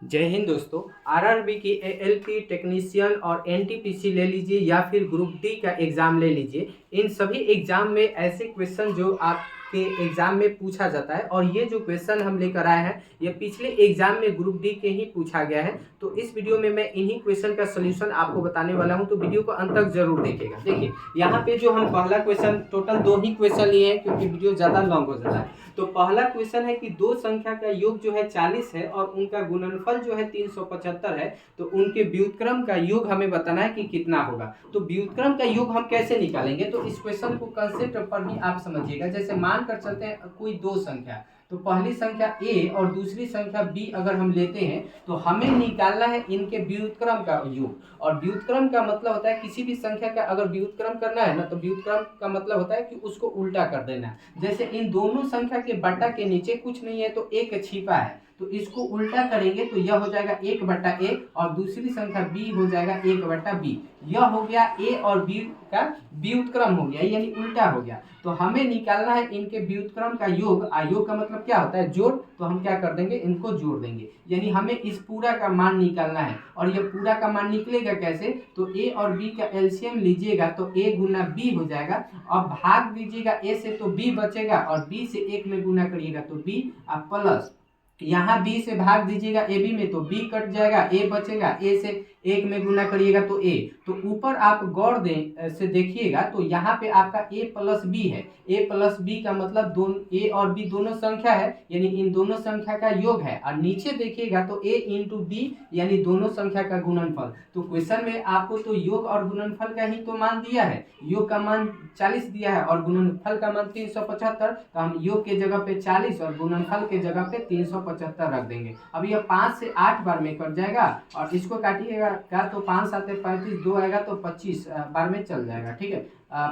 जय हिंद दोस्तों। आरआरबी की एएलपी टेक्नीशियन और एनटीपीसी ले लीजिए या फिर ग्रुप डी का एग्ज़ाम ले लीजिए। इन सभी एग्ज़ाम में ऐसे क्वेश्चन जो आपके एग्ज़ाम में पूछा जाता है और ये जो क्वेश्चन हम लेकर आए हैं ये पिछले एग्ज़ाम में ग्रुप डी के ही पूछा गया है। तो इस वीडियो में मैं इन्हीं क्वेश्चन का सोल्यूशन आपको बताने वाला हूं, तो वीडियो को अंत तक जरूर देखिएगा। देखिए यहाँ पे जो हम पहला क्वेश्चन, टोटल 2 ही क्वेश्चन लिए हैं क्योंकि वीडियो ज़्यादा लॉन्ग हो जाता है। तो पहला क्वेश्चन है कि दो संख्या का योग जो है 40 है और उनका गुणनफल जो है 375 है, तो उनके व्युत्क्रम का योग हमें बताना है कि कितना होगा। तो व्युत्क्रम का योग हम कैसे निकालेंगे, तो इस क्वेश्चन को कंसेप्ट पर भी आप समझिएगा। जैसे मान कर चलते हैं कोई दो संख्या, तो पहली संख्या a और दूसरी संख्या b अगर हम लेते हैं तो हमें निकालना है इनके व्युत्क्रम का योग। और व्युत्क्रम का मतलब होता है किसी भी संख्या का अगर व्युत्क्रम करना है ना, तो व्युत्क्रम का मतलब होता है कि उसको उल्टा कर देना। जैसे इन दोनों संख्या के बट्टा के नीचे कुछ नहीं है तो एक छिपा है, तो इसको उल्टा करेंगे तो यह हो जाएगा 1/a और दूसरी संख्या b हो जाएगा 1/b। यह हो गया a और b का व्युत्क्रम हो गया, यानी उल्टा हो गया। तो हमें निकालना है इनके व्युत्क्रम का योग। योग का मतलब क्या होता है? जोड़। तो हम क्या कर देंगे, इनको जोड़ देंगे, यानी हमें इस पूरा का मान निकालना है। और यह पूरा का मान निकलेगा कैसे, तो a और b का एलसीएम लीजिएगा तो a गुना b हो जाएगा। अब भाग दीजिएगा a से तो b बचेगा और b से 1 में गुना करिएगा तो b प्लस यहाँ b से भाग दीजिएगा ए बी में तो b कट जाएगा, a बचेगा, a से 1 में गुना करिएगा तो a। तो ऊपर आप गौर दें से देखिएगा तो यहाँ पे आपका a प्लस b है। a प्लस b का मतलब दोनों a और b दोनों संख्या है, यानी इन दोनों संख्या का योग है। और नीचे देखिएगा तो a इंटू b यानी दोनों संख्या का गुणनफल। तो क्वेश्चन में आपको तो योग और गुणनफल का ही तो मान दिया है। योग का मान 40 दिया है और गुणनफल का मान 375। तो हम योग के जगह पे 40 और गुणनफल के जगह पे 375 रख देंगे। अब यह 5 से 8 बार में कट जाएगा और इसको काटिएगा तो 5 7 35, 2 आएगा तो 25 बार में चल जाएगा। ठीक है,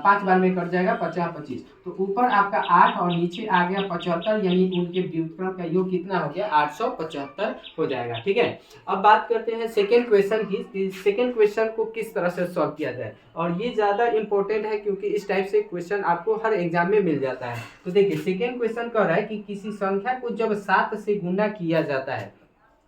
5 बार में कट जाएगा 50 25। तो ऊपर आपका 8 और नीचे आ गया 75, यानी उनके व्युत्क्रम का योग कितना हो गया, 875 हो जाएगा। ठीक है, अब बात करते हैं सेकेंड क्वेश्चन की। सेकेंड क्वेश्चन को किस तरह से सॉल्व किया जाए, और ये ज़्यादा इंपॉर्टेंट है क्योंकि इस टाइप से क्वेश्चन आपको हर एग्जाम में मिल जाता है। तो देखिए सेकेंड क्वेश्चन कह रहा है कि किसी संख्या को जब 7 से गुना किया जाता है,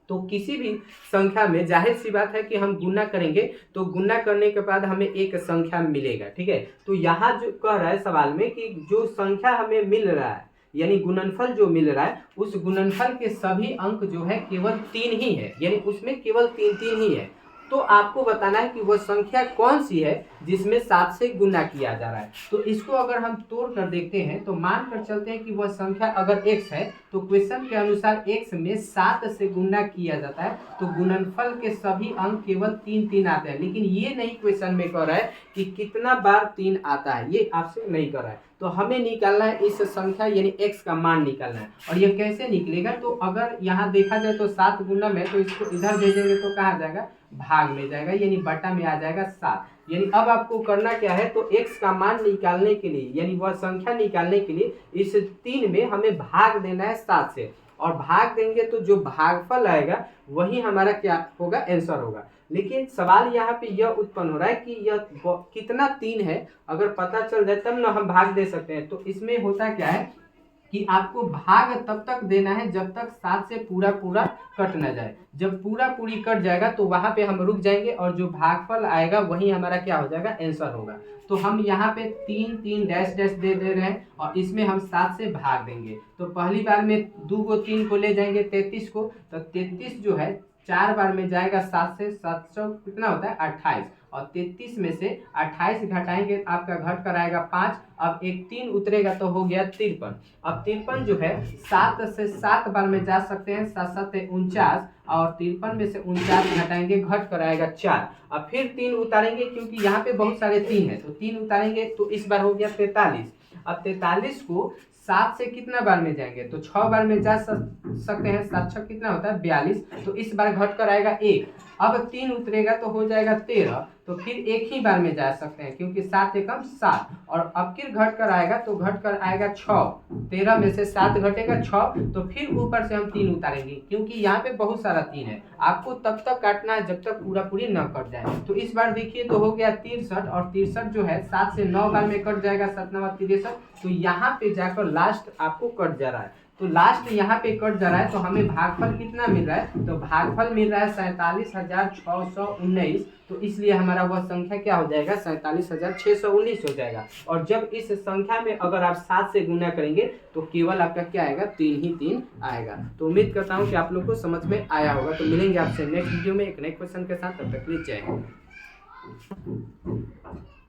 तो किसी भी संख्या में जाहिर सी बात है कि हम गुना करेंगे तो गुना करने के बाद हमें एक संख्या मिलेगा। ठीक है, तो यहाँ जो कह रहा है सवाल में कि जो संख्या हमें मिल रहा है यानी गुणनफल जो मिल रहा है उस गुणनफल के सभी अंक जो है केवल 3 ही है, यानी उसमें केवल 3 ही है। तो आपको बताना है कि वह संख्या कौन सी है जिसमें 7 से गुना किया जा रहा है। तो इसको अगर हम तोड़ कर देखते हैं तो मान कर चलते हैं कि वह संख्या अगर x है तो क्वेश्चन के अनुसार x में 7 से गुना किया जाता है, तो गुणनफल के सभी अंक केवल 3 आते हैं। लेकिन ये नहीं क्वेश्चन में कह रहा है कि कितना बार 3 आता है, ये आपसे नहीं कर रहा है। तो हमें निकालना है इस संख्या यानी x का मान निकालना है। और यह कैसे निकलेगा, तो अगर यहाँ देखा जाए तो 7 गुना में, तो इसको इधर भेजेंगे तो कहाँ जाएगा, भाग में जाएगा, यानी बटा में आ जाएगा 7। यानी अब आपको करना क्या है, तो x का मान निकालने के लिए यानी वह संख्या निकालने के लिए इस 3 में हमें भाग देना है 7 से, और भाग देंगे तो जो भागफल आएगा वही हमारा क्या होगा, आंसर होगा। लेकिन सवाल यहाँ पे यह उत्पन्न हो रहा है कि यह कितना 3 है, अगर पता चल जाए तब ना हम भाग दे सकते हैं। तो इसमें होता क्या है कि आपको भाग तब तक देना है जब तक 7 से पूरा कट ना जाए। जब पूरी कट जाएगा तो वहां पे हम रुक जाएंगे और जो भागफल आएगा वही हमारा क्या हो जाएगा, आंसर होगा। तो हम यहाँ पे 3 डैश डैश दे रहे हैं और इसमें हम 7 से भाग देंगे। तो पहली बार में 2 को 3 को ले जाएंगे 33 को, तो 33 जो है 4 बार में जाएगा 7 से, 700 कितना होता है 28, और 33 में से 28 घटाएंगे आपका घट कर आएगा 5। अब एक 3 उतरेगा तो हो गया 53। अब 53 जो है 7 से 7 बार में जा सकते हैं, 7 7 49, और 53 में से 49 घटाएंगे घट कर आएगा 4। अब फिर 3 उतारेंगे क्योंकि यहाँ पे बहुत सारे 3 है, तो 3 उतारेंगे तो इस बार हो गया 43। अब 43 को 7 से कितना बार में जाएंगे, तो 6 बार में जा सकते हैं, 7 6 कितना होता है 42, तो इस बार घट कर आएगा 1। अब 3 उतरेगा तो हो जाएगा 13, तो फिर एक ही बार में जा सकते हैं क्योंकि 7 एकम 7, और अब फिर घट कर आएगा तो घट कर आएगा 6। 13 में से 7 घटेगा 6, तो फिर ऊपर से हम 3 उतारेंगे क्योंकि यहाँ पे बहुत सारा 3 है। आपको तब तक काटना है जब तक पूरी न कट जाए। तो इस बार देखिए तो हो गया 63, और 63 जो है 7 से 9 बार में कट जाएगा, 7 9 63, तो यहाँ पे जाकर लास्ट आपको कट जा रहा है। तो लास्ट यहाँ पे कट जा रहा है, तो हमें भागफल कितना मिल रहा है, तो भागफल मिल रहा है 47,619। तो इसलिए हमारा वह संख्या क्या हो जाएगा, 47,619 हो जाएगा। और जब इस संख्या में अगर आप 7 से गुना करेंगे तो केवल आपका क्या आएगा, 3 ही 3 आएगा। तो उम्मीद करता हूँ कि आप लोग को समझ में आया होगा। तो मिलेंगे आपसे नेक्स्ट वीडियो में एक नए क्वेश्चन के साथ, तब तक के लिए जय हिंद।